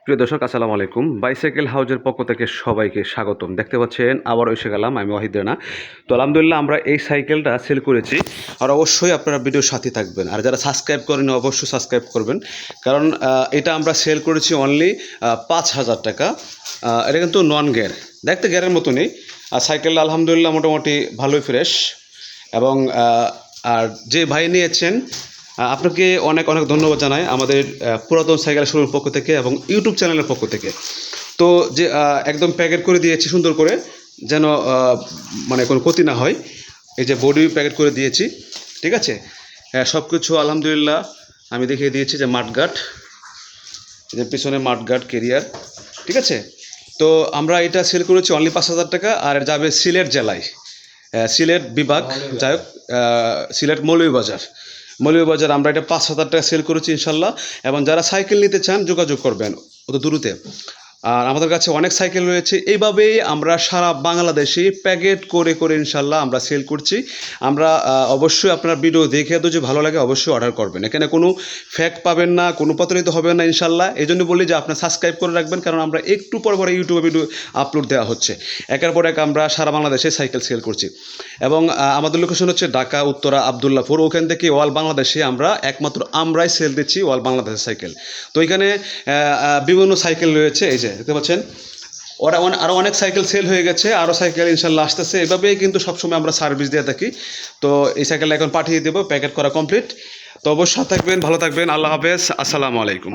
প্রিয় দর্শক আসসালামু আলাইকুম। বাইসাইকেল হাউজের পক্ষ থেকে সবাইকে স্বাগতম। দেখতে পাচ্ছেন আবারও এসে গেলাম, আমি ওয়াহিদ রানা। তো আলহামদুলিল্লাহ আমরা এই সাইকেলটা সেল করেছি, আর অবশ্যই আপনারা ভিডিওর সাথে থাকবেন। আর যারা সাবস্ক্রাইব করেন অবশ্যই সাবস্ক্রাইব করবেন, কারণ এটা আমরা সেল করেছি অনলি 5,000 টাকা। এটা কিন্তু নন গিয়ার, দেখতে গিয়ারের মতনই। আর সাইকেলটা আলহামদুলিল্লাহ মোটামুটি ভালোই ফ্রেশ। এবং আর যে ভাই নিয়েছেন আপনাকে অনেক অনেক ধন্যবাদ জানাই আমাদের পুরাতন সাইকেল শোরুমের পক্ষ থেকে এবং ইউটিউব চ্যানেলের পক্ষ থেকে। তো যে একদম প্যাকেট করে দিয়েছি সুন্দর করে, যেন মানে কোনো ক্ষতি না হয়। এই যে বডি প্যাকেট করে দিয়েছি, ঠিক আছে। সব কিছু আলহামদুলিল্লাহ আমি দেখিয়ে দিয়েছি, যে মাঠগার্ড, যে পিছনে মাঠগার্ড কেরিয়ার, ঠিক আছে। তো আমরা এটা সেল করেছি অনলি 5,000 টাকা, আর যাবে সিলেট জেলায়, সিলেট বিভাগ, যাই হোক সিলেট মৌলভীবাজার আমরা এটা 5,000 টাকা সেল করেছি ইনশাল্লাহ। এবং যারা সাইকেল নিতে চান যোগাযোগ করবেন অত দূরতে। আর আমাদের কাছে অনেক সাইকেল রয়েছে, এইভাবেই আমরা সারা বাংলাদেশে প্যাকেট করে করে ইনশাল্লাহ আমরা সেল করছি। আমরা অবশ্যই আপনার ভিডিও দেখে তো যে ভালো লাগে অবশ্যই অর্ডার করবেন, এখানে কোনো ফ্যাক পাবেন না, কোনো প্রতারিত হবে না ইনশাল্লাহ। এই জন্য বলি যে আপনার সাবস্ক্রাইব করে রাখবেন, কারণ আমরা একটু পর পরে ইউটিউবে ভিডিও আপলোড দেওয়া হচ্ছে। একের পর এক আমরা সারা বাংলাদেশে সাইকেল সেল করছি। এবং আমাদের লোকেশন হচ্ছে ঢাকা উত্তরা আবদুল্লাপুর, ওখান থেকে অল বাংলাদেশে আমরা একমাত্র আমরাই সেল দিচ্ছি অল বাংলাদেশের সাইকেল। তো এখানে বিভিন্ন সাইকেল রয়েছে, এই যে দেখতে পাচ্ছেন। ওরা আরও অনেক সাইকেল সেল হয়ে গেছে, আরও সাইকেল ইনশাল্লাহ আসতেছে। এভাবেই কিন্তু সবসময় আমরা সার্ভিস দিয়ে থাকি। তো এই সাইকেলটা এখন পাঠিয়ে দেবো, প্যাকেট করা কমপ্লিট। তো অবশ্যই থাকবেন, ভালো থাকবেন, আল্লাহ হাফেজ, আসসালামু আলাইকুম।